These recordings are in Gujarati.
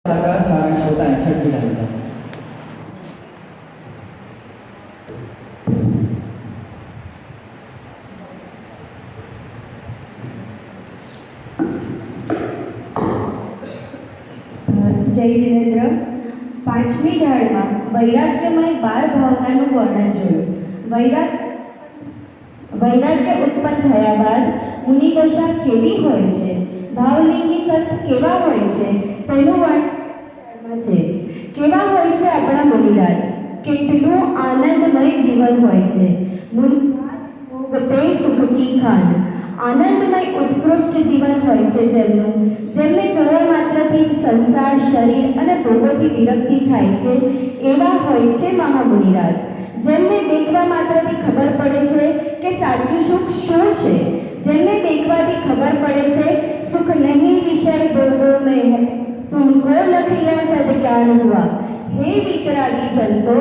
का सारांश होता है छठ पूजा का। જય જિનેન્દ્ર, પાંચમી ઢાળમાં વૈરાગ્યમય 12 ભાવનાનું વર્ણન જોયું. વૈરાગ્ય ઉત્પન્ન થયા બાદ મુનિદશા કેવી હોય છે, ભાવલિંગી સંત કેવા હોય છે તેનું વર્ણન છે. કેવા હોય છે આપણા મુનિરાજ, કેટલું આનંદમય જીવન હોય છે. મુનિરાજ ભોગતે સુખ કી ખાન, આનંદમય ઉત્કૃષ્ટ જીવન હોય છે જેમને જોવા માત્રથી જ સંસાર, શરીર અને ભોગોથી વિરક્તિ થાય છે એવા હોય છે મહામુનિરાજ. જેમને દેખવા માત્રથી ખબર પડે છે કે સાચું સુખ શું છે, જેમને દેખવાથી ખબર પડે છે સુખ નહીં વિષય ભોગો મેં હૈ, તુમકો લખિયા સદજ્ઞાન હુઆ. હે વિતરાગી સંતો,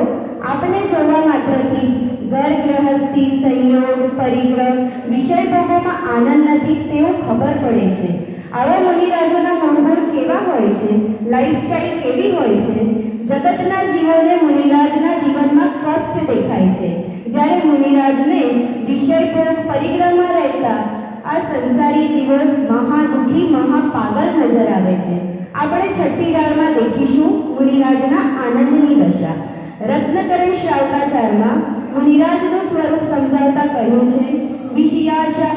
આપણે જોવા માત્રથી જ ઘર ગૃહસ્થી, સંયોગ, પરિગ્રહ, વિષય ભોગોમાં આનંદ નથી તેવું ખબર પડે છે. આવા મુનિરાજોના મૂળગુણ કેવા હોય છે, લાઈફસ્ટાઈલ કેવી હોય છે. જગતના જીવોને મુનિરાજના જીવનમાં કષ્ટ દેખાય છે, જ્યારે મુનિરાજને વિષય ભોગ પરિગ્રહમાં રહેતા આ સંસારી જીવો મહાદુખી, મહાપાગલ નજર આવે છે. આપણે છઠ્ઠી ડાળમાં દેખીશું મુનિરાજના આનંદની દશા. રત્નકરણ શ્રાવકાચારમાં મુનિરાજનું સ્વરૂપ સમજાવતા કહ્યું છે, વિષયાશા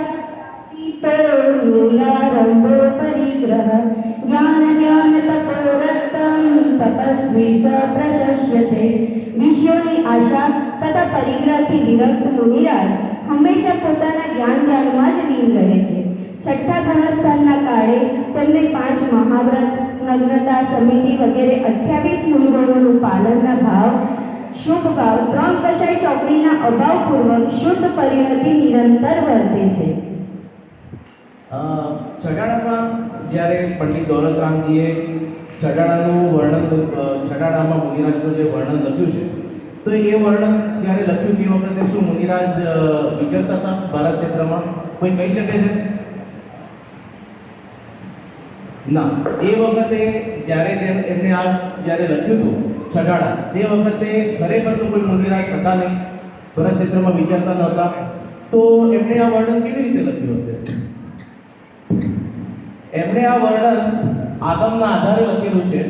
નિરારંભો પરિગ્રહ, જ્ઞાન તપોરતમ તપસ્વી સ પ્રશસ્યતે. વિષયોની આશા તથા પરિગ્રહથી વિરક્ત મુનિરાજ હંમેશા પોતાના જ્ઞાનમાં જ લીન રહે છે. છઠ્ઠા ગુણસ્થાનના કાળે તેમને 5 મહાવ્રત, નગ્નતા, સમિતિ વગેરે 28 મૂળગુણોનું પાલનના ભાવ, શુભ ભાવ, 3 કશાય ચોકડીના અભાવપૂર્વક શુદ્ધ પરિણતિ નિરંતર વર્તે છે. છડાળામાં જ્યારે પંડિત દોલતરામજીએ છડાળાનું વર્ણન, છડાળામાં મુનિરાજનું જે વર્ણન લખ્યું છે, તો એ વર્ણન જ્યારે લખ્યું તે વખતે શું મુનિરાજ વિચરતા હતા ભારત ક્ષેત્રમાં? કોઈ કહી શકે છે? ના. એ વખતે જ્યારે એમને આ જ્યારે લખ્યું હતું છડાળા, તે વખતે ખરેખર તો કોઈ મુનિરાજ હતા નહીં, ભારત ક્ષેત્રમાં વિચરતા નહોતા. તો એમણે આ વર્ણન કેવી રીતે લખ્યું હશે? એમણે આ વર્ણન આગમના આધારે લખેલું છે,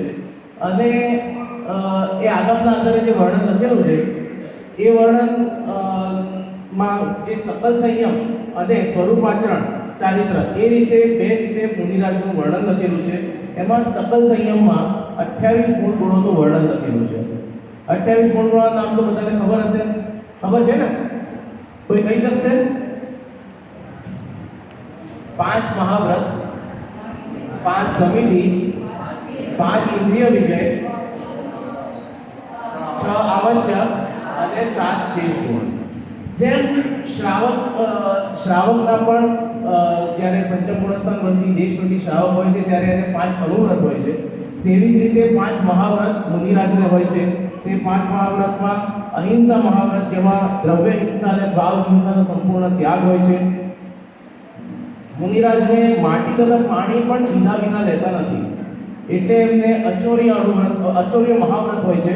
અને એ આગમના આધારે જે વર્ણન લખેલું છે એ વર્ણન માં જે સકલ સંયમ અને સ્વરૂપાચરણ ચારિત્ર, એ રીતે 2 રીતે મુનિરાજનું વર્ણન લખેલું છે. એમાં સકલ સંયમમાં 28 મૂળ ગુણોનું વર્ણન લખેલું છે. 28 મૂળ ગુણોના નામ તો બધાને ખબર હશે, ખબર છે ને? કોઈ કહી શકશે? 5 મહાવ્રત, 5 સમિતિ, 5 ઇન્દ્રિય વિજય, 6 આવશ્યક અને 7 શેષ ગુણ. જેમ શ્રાવકના પણ જ્યારે પંચમગુણસ્થાન વ્રતની દેશવ્રતી શ્રાવક હોય છે ત્યારે એને 5 અનુવ્રત હોય છે, તેવી જ રીતે 5 મહાવ્રત મુનિરાજને હોય છે. તે 5 મહાવ્રતમાં અહિંસા મહાવ્રત, જેમાં દ્રવ્ય હિંસા અને ભાવ હિંસાનો સંપૂર્ણ ત્યાગ હોય છે. મુનિરાજને માટી તથા પાણી પણ લીધા વિના લેતા નથી, એટલે એમને અચૌર્ય મહાવ્રત હોય છે.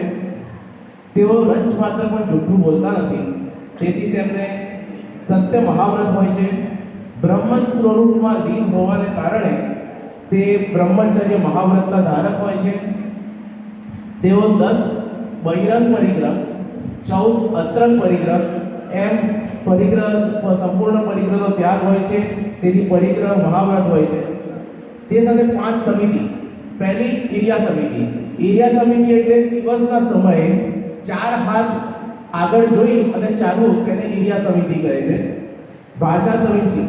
તેઓ રંચ માત્ર પણ જૂઠું બોલતા નથી, તેથી તેમને સત્ય મહાવ્રત હોય છે. બ્રહ્મ સ્વરૂપમાં લીન હોવાને કારણે તે બ્રહ્મચર્ય મહાવ્રતના ધારક હોય છે. તેઓ 10 બહિરંગ પરિગ્રહ, 14 અંતરંગ પરિગ્રહ, એમ પરિગ્રહ, સંપૂર્ણ પરિગ્રહનો ત્યાગ હોય છે, તેથી પરિગ્રહ મહાવ્રત હોય છે. તે સાથે 5 સમિતિ. પહેલી ઈર્યા સમિતિ. ઈર્યા સમિતિ એટલે દિવસના સમયે 4 હાથ આગળ જોઈ અને ચાલવું, તેને ઈર્યા સમિતિ કહે છે. ભાષા સમિતિ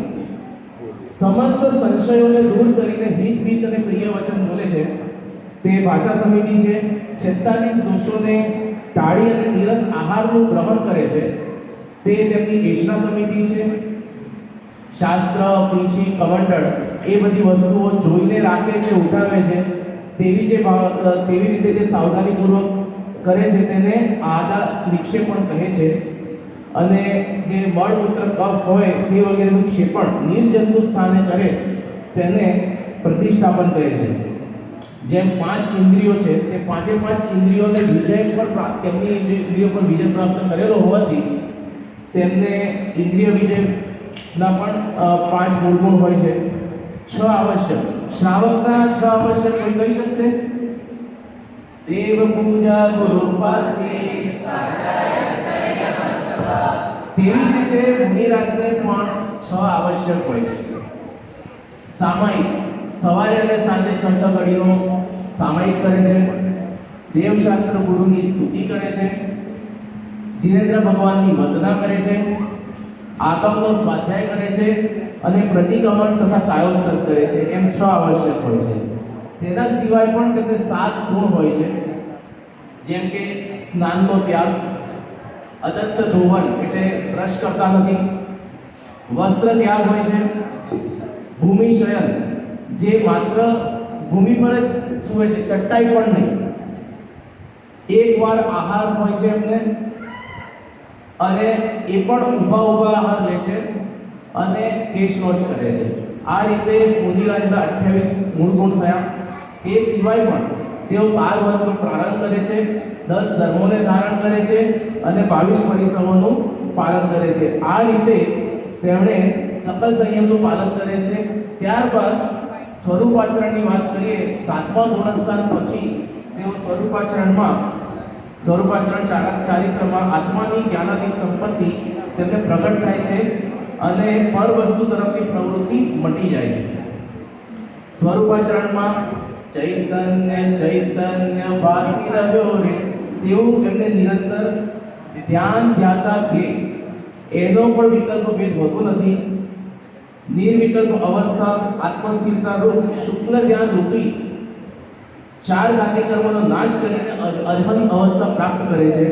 સમસ્ત સંશયોને દૂર કરીને હિત અને પ્રિય વચન બોલે છે, તે ભાષા સમિતિ છે. 46 દોષોને ટાળી અને નીરસ આહારનું ગ્રહણ કરે છે, તે તેમની એશના સમિતિ છે. શાસ્ત્ર, પીછી, કમંડળ એ બધી વસ્તુઓ જોઈને રાખે છે, ઉઠાવે છે, તેવી રીતે જે સાવધાનીપૂર્વક કરે છે તેને આદા નિક્ષેપણ કહે છે. અને જે મળમૂત્ર, કફ હોય તે વગેરેનું ક્ષેપણ નિર્જંતુ સ્થાને કરે તેને પ્રતિષ્ઠાપન કહે છે. જેમ 5 ઇન્દ્રિયો છે તે પાંચે પાંચ ઇન્દ્રિયોને વિજય પર પ્રાપ્ત તેમની ઇન્દ્રિયો પર વિજય પ્રાપ્ત કરેલો હોવાથી તેમને ઇન્દ્રિય વિજયના પણ 5 મૂળ ગુણ હોય છે. 6 આવશ્યક શ્રાવકના 6 આવશ્યક કોઈ કહી શકશે? દેવ પૂજા ગુરુ ઉપાસની તેવી રીતે મુનિરાજને પણ 6 આવશ્યક હોય છે. સામાયિક સવારે અને સાંજે 6 ઘડીનો સામાયિક કરે છે. દેવશાસ્ત્ર ગુરુની સ્તુતિ કરે છે. જીનેન્દ્ર ભગવાનની વંદના કરે છે. આગમનો સ્વાધ્યાય કરે છે અને પ્રતિક્રમણ તથા કાયોત્સર્ગ કરે છે. એમ 6 આવશ્યક હોય છે. તેના સિવાય પણ તેને 7 ગુણ હોય છે. જેમ કે સ્નાનનો ત્યાગ, અદંત ધોવન એટલે બ્રશ કરતા નથી, વસ્ત્ર ત્યાગ હોય છે, ભૂમિ શયન જે માત્ર ભૂમિ પર જ સૂવે છે, ચટ્ટાઈ પણ નહીં, એકવાર આહાર હોય છે એમને અને એ પણ ઊભા આહાર લે છે અને કેશનોચ કરે છે. આ રીતે મુનિરાજના 28 મૂળ ગુણ થયા. તે સિવાય પણ તેઓ 12 વર્ગનો પ્રારંભ કરે છે, 10 ધર્મોને ધારણ કરે છે અને 22 પરિશ્રમોનું પાલન કરે છે. આ રીતે તેમણે સકલ સંયમનું પાલન કરે છે. ત્યારબાદ સ્વરૂપાચરણની વાત કરીએ. 7મા ગુણસ્થાન પછી તેઓ સ્વરૂપાચરણ ચારિત્રમાં આત્માની જ્ઞાનાદિક સંપત્તિ તેમને પ્રગટ થાય છે અને પર વસ્તુ તરફની પ્રવૃત્તિ મટી જાય છે. સ્વરૂપાચરણમાં ચૈતન્ય વાસી રહ્યો રે તેવું એમને નિરંતર ધ્યાન ધ્યાતા કે એનો પણ વિકલ્પ ભેદ હોતો નથી. નિર્વિકલ્પ અવસ્થા આત્મસ્થિરતા રૂપ શુક્લ ધ્યાન રૂપી 4 ઘાતી કર્મોનો નાશ કરીને અર્હન અવસ્થા પ્રાપ્ત કરે છે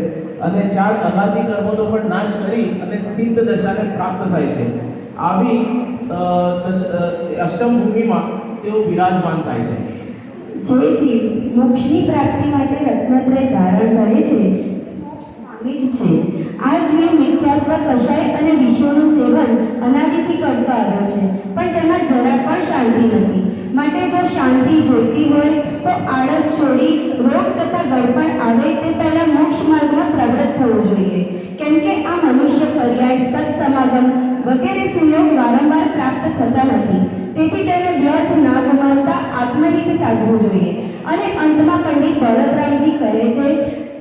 અને 4 અઘાતી કર્મોનો પણ નાશ કરી અને સિદ્ધ દશાને પ્રાપ્ત થાય છે. આવી અષ્ટમ ભૂમિમાં તેઓ વિરાજમાન થાય છે. જે જીવ મોક્ષની પ્રાપ્તિ માટે રત્નત્રય ધારણ કરે છે પામે જ છે. આ જીવ મિથ્યાત્વ, કષાય અને વિષયોનું સેવન અનાદિથી કરતો આવ્યો છે, પણ તેમાં જરા પણ શાંતિ નથી. માટે જો શાંતિ જોઈતી હોય તો આળસ છોડી રોગ તથા ગળપણ આવે તે પહેલા મોક્ષ માર્ગમાં પ્રવૃત્ત થવું જોઈએ. કેમ કે આ મનુષ્ય પર્યાય, સત્સમાગમ વગેરે સુયોગ વારંવાર પ્રાપ્ત થતા નથી. તેથી તેને વ્યર્થ ના ગુમાવતા આત્મહિત સાધવું જોઈએ. અને અંતમાં પંડિત દોલતરામજી કહે છે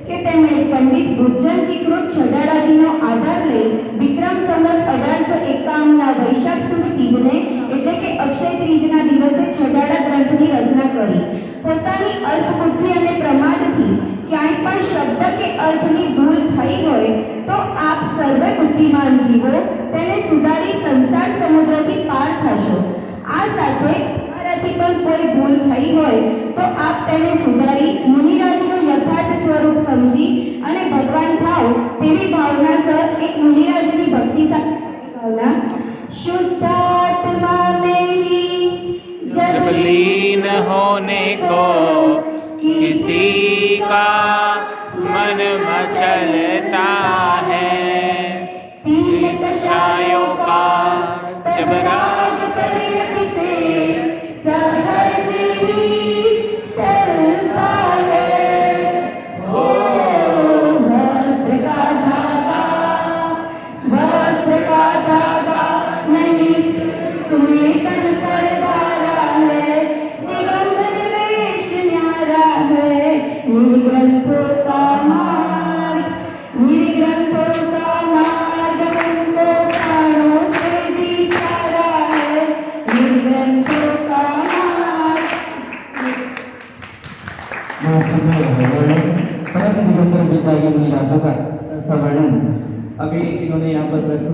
કે તેમણે પંડિત ગુજ્જનજી કૃત છડાડાજીનો આધાર લઈ વિક્રમ સંવત 1851ના વૈશાખ સુદ તીજને એટલે કે અક્ષય ત્રીજના દિવસે છડાડા ગ્રંથની રચના કરી. પોતાની અલ્પ બુદ્ધિ અને પ્રમાદથી ક્યાંય પણ શબ્દ કે અર્થની ભૂલ થઈ હોય તો આપ સર્વે બુદ્ધિમાન જીવો તેને સુધારી સંસાર સમુદ્રથી પાર થશો. આ સાથે તમારાથી પણ કોઈ ભૂલ થઈ હોય તો આપ તેને સુધારી મુનિરાજનું યથાર્થ સ્વરૂપ સમજી અને ભગવાન થાવ તેવી ભાવના સર એક મુનિરાજની ભક્તિ સાથે ભાવના शुद्धात्मा में ही जब लीन होने को किसी का मन मचलता है, तीन दशाओं का जब राग परिणति से सहज ही टलता है। ओ वस्त्र का धागा नहीं सुमेतन पर धारा है, दिगंबर वेश न्यारा है, निर्ग्रंथों का मार्ग हमको प्राणों से बिचारा है, निर्ग्रंथों का मार्ग। परम दिगंबर पिता की लीलाओं का वर्णन अभी इन्होंने यहाँ पर प्रस्तुत